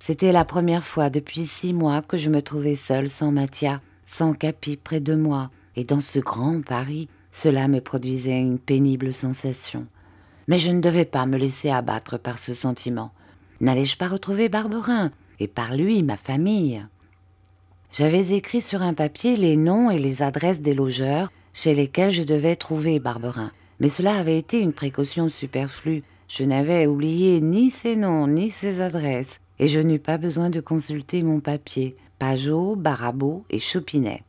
C'était la première fois depuis 6 mois que je me trouvais seule, sans Mathia, sans Capi près de moi, et dans ce grand Paris, cela me produisait une pénible sensation. Mais je ne devais pas me laisser abattre par ce sentiment. N'allais-je pas retrouver Barberin, et par lui ma famille? J'avais écrit sur un papier les noms et les adresses des logeurs chez lesquels je devais trouver Barberin. Mais cela avait été une précaution superflue. Je n'avais oublié ni ses noms ni ses adresses, et je n'eus pas besoin de consulter mon papier. Pajot, Barabeau et Chopinet.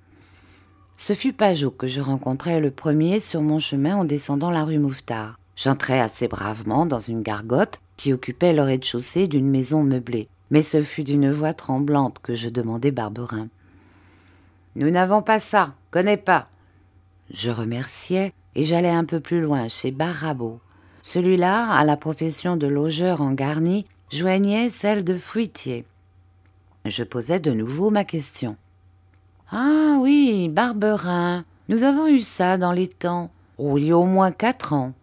Ce fut Pajot que je rencontrai le premier sur mon chemin en descendant la rue Mouffetard. J'entrai assez bravement dans une gargote qui occupait le rez-de-chaussée d'une maison meublée. Mais ce fut d'une voix tremblante que je demandai Barberin. « Nous n'avons pas ça, connais pas. » Je remerciai et j'allai un peu plus loin, chez Barabeau. Celui-là, à la profession de logeur en garni, joignait celle de fruitier. Je posai de nouveau ma question. « Ah oui, Barberin, nous avons eu ça dans les temps. Oh, il y a au moins 4 ans. »«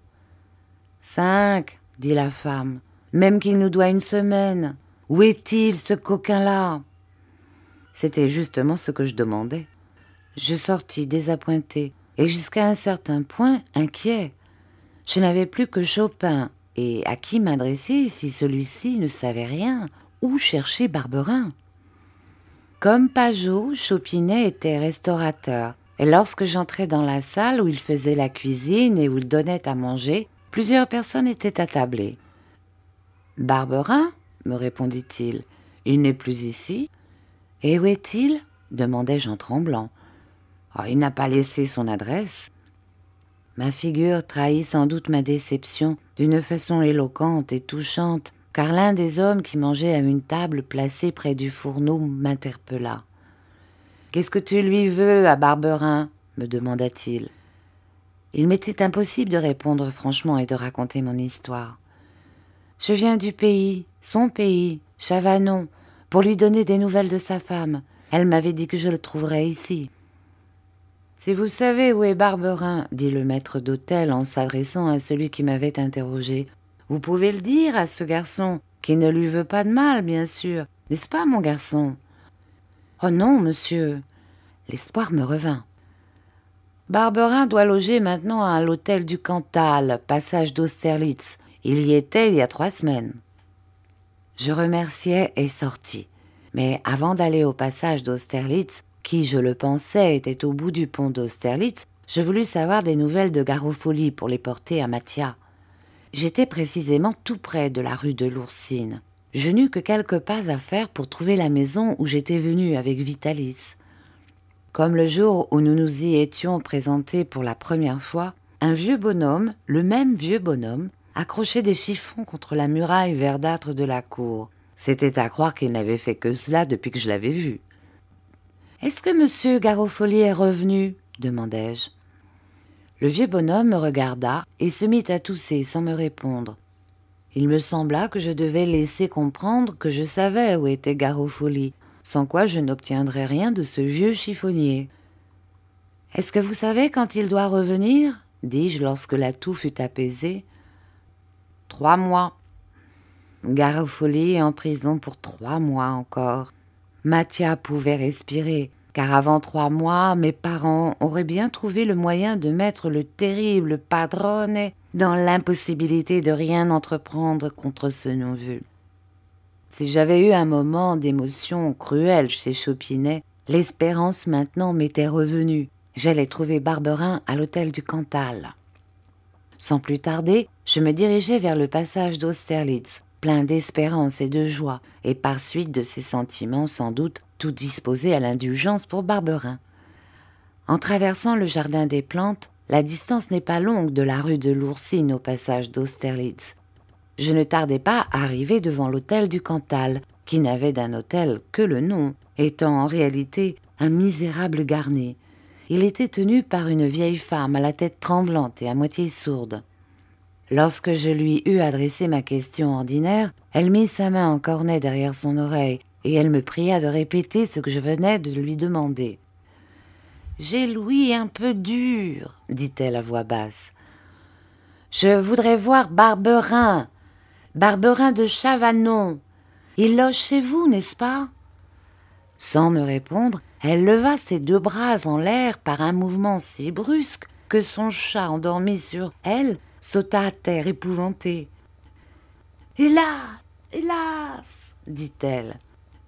5, dit la femme, même qu'il nous doit une semaine. Où est-il, ce coquin-là » C'était justement ce que je demandais. Je sortis désappointé et jusqu'à un certain point inquiet. Je n'avais plus que Chopin, et à qui m'adresser si celui-ci ne savait rien? Où chercher Barberin? Comme Pajot, Chopinet était restaurateur, et lorsque j'entrai dans la salle où il faisait la cuisine et où il donnait à manger, plusieurs personnes étaient attablées. « Barberin ?» me répondit-il. « Il n'est plus ici. »« Et où est-il » demandai-je en tremblant. « Oh, il n'a pas laissé son adresse. » Ma figure trahit sans doute ma déception d'une façon éloquente et touchante, car l'un des hommes qui mangeait à une table placée près du fourneau m'interpella. « Qu'est-ce que tu lui veux à Barberin ?» me demanda-t-il. Il m'était impossible de répondre franchement et de raconter mon histoire. « Je viens du pays, son pays, Chavanon, pour lui donner des nouvelles de sa femme. Elle m'avait dit que je le trouverais ici. »« Si vous savez où est Barberin, dit le maître d'hôtel en s'adressant à celui qui m'avait interrogé, vous pouvez le dire à ce garçon, qui ne lui veut pas de mal, bien sûr. N'est-ce pas, mon garçon ?»« Oh non, monsieur. » L'espoir me revint. « Barberin doit loger maintenant à l'hôtel du Cantal, passage d'Austerlitz. Il y était il y a 3 semaines. » Je remerciai et sortis. Mais avant d'aller au passage d'Austerlitz, qui, je le pensais, était au bout du pont d'Austerlitz, je voulus savoir des nouvelles de Garofoli pour les porter à Mathia. J'étais précisément tout près de la rue de l'Oursine. Je n'eus que quelques pas à faire pour trouver la maison où j'étais venue avec Vitalis. Comme le jour où nous nous y étions présentés pour la première fois, un vieux bonhomme, le même vieux bonhomme, accrochait des chiffons contre la muraille verdâtre de la cour. C'était à croire qu'il n'avait fait que cela depuis que je l'avais vu. « Est-ce que monsieur Garofoli est revenu ?» demandai-je. Le vieux bonhomme me regarda et se mit à tousser sans me répondre. Il me sembla que je devais laisser comprendre que je savais où était Garofoli, sans quoi je n'obtiendrais rien de ce vieux chiffonnier. « Est-ce que vous savez quand il doit revenir ?» dis-je lorsque la toux fut apaisée. « 3 mois. » Garofoli est en prison pour 3 mois encore. Mathia pouvait respirer, car avant 3 mois, mes parents auraient bien trouvé le moyen de mettre le terrible padrone dans l'impossibilité de rien entreprendre contre ce non-vu. Si j'avais eu un moment d'émotion cruelle chez Chopinet, l'espérance maintenant m'était revenue. J'allais trouver Barberin à l'hôtel du Cantal. Sans plus tarder, je me dirigeai vers le passage d'Austerlitz, plein d'espérance et de joie, et par suite de ces sentiments sans doute tout disposé à l'indulgence pour Barberin. En traversant le jardin des plantes, la distance n'est pas longue de la rue de l'Oursine au passage d'Austerlitz. Je ne tardai pas à arriver devant l'hôtel du Cantal, qui n'avait d'un hôtel que le nom, étant en réalité un misérable garni. Il était tenu par une vieille femme à la tête tremblante et à moitié sourde. Lorsque je lui eus adressé ma question ordinaire, elle mit sa main en cornet derrière son oreille et elle me pria de répéter ce que je venais de lui demander. « J'ai l'ouïe un peu dure, dit-elle à voix basse. Je voudrais voir Barberin, Barberin de Chavanon. Il loge chez vous, n'est-ce pas ?» Sans me répondre, elle leva ses 2 bras en l'air par un mouvement si brusque que son chat endormi sur elle sauta à terre épouvanté. « Hélas, hélas !» dit-elle.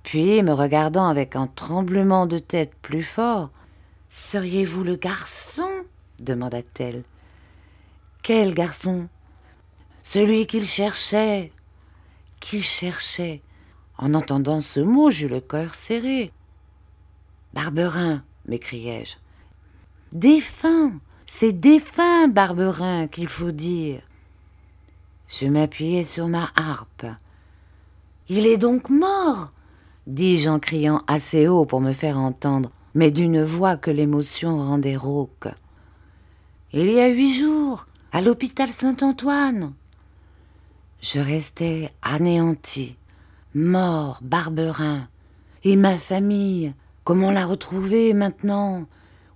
Puis, me regardant avec un tremblement de tête plus fort, « Seriez-vous le garçon ?» demanda-t-elle. « Quel garçon ?»« Celui qu'il cherchait. » « Qu'il cherchait ?» En entendant ce mot, j'eus le cœur serré. « Barberin !» m'écriai-je. « Défunt ! C'est défunt, Barberin, qu'il faut dire. » Je m'appuyai sur ma harpe. « Il est donc mort !» dis-je en criant assez haut pour me faire entendre, mais d'une voix que l'émotion rendait rauque. « Il y a 8 jours, à l'hôpital Saint-Antoine. » Je restais anéanti, mort, Barberin. Et ma famille, comment la retrouver maintenant?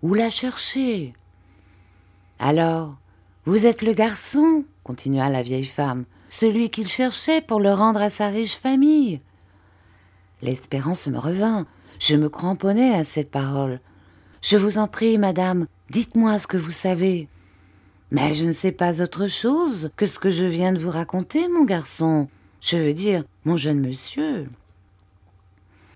Où la chercher? Alors, vous êtes le garçon, continua la vieille femme, celui qu'il cherchait pour le rendre à sa riche famille. L'espérance me revint. Je me cramponnai à cette parole. Je vous en prie, madame, dites-moi ce que vous savez. Mais je ne sais pas autre chose que ce que je viens de vous raconter, mon garçon. Je veux dire, mon jeune monsieur.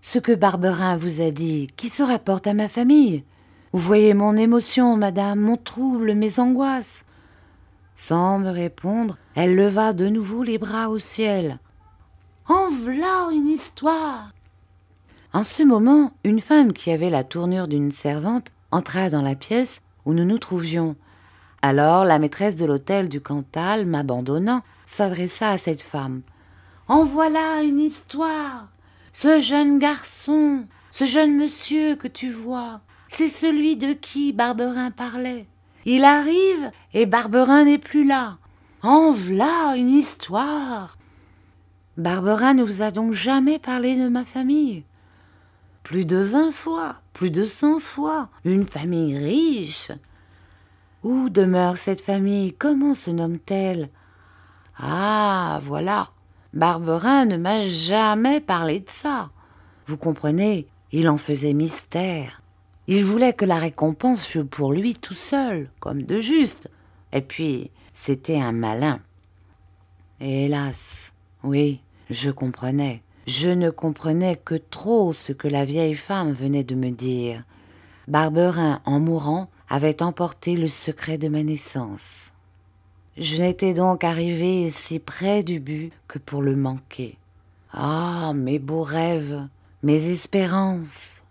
Ce que Barberin vous a dit, qui se rapporte à ma famille. Vous voyez mon émotion, madame, mon trouble, mes angoisses. Sans me répondre, elle leva de nouveau les bras au ciel. En v'là une histoire. En ce moment, une femme qui avait la tournure d'une servante entra dans la pièce où nous nous trouvions. Alors la maîtresse de l'hôtel du Cantal, m'abandonnant, s'adressa à cette femme. « En voilà une histoire. Ce jeune garçon, ce jeune monsieur que tu vois, c'est celui de qui Barberin parlait. Il arrive et Barberin n'est plus là. En v'là une histoire. » Barberin ne vous a donc jamais parlé de ma famille? Plus de 20 fois, plus de 100 fois, une famille riche. Où demeure cette famille? Comment se nomme-t-elle? Ah, voilà. Barberin ne m'a jamais parlé de ça. Vous comprenez, il en faisait mystère. Il voulait que la récompense fût pour lui tout seul, comme de juste. Et puis, c'était un malin. Et hélas, oui, je comprenais. Je ne comprenais que trop ce que la vieille femme venait de me dire. Barberin, en mourant, avait emporté le secret de ma naissance. Je n'étais donc arrivée si près du but que pour le manquer. Ah, mes beaux rêves, mes espérances!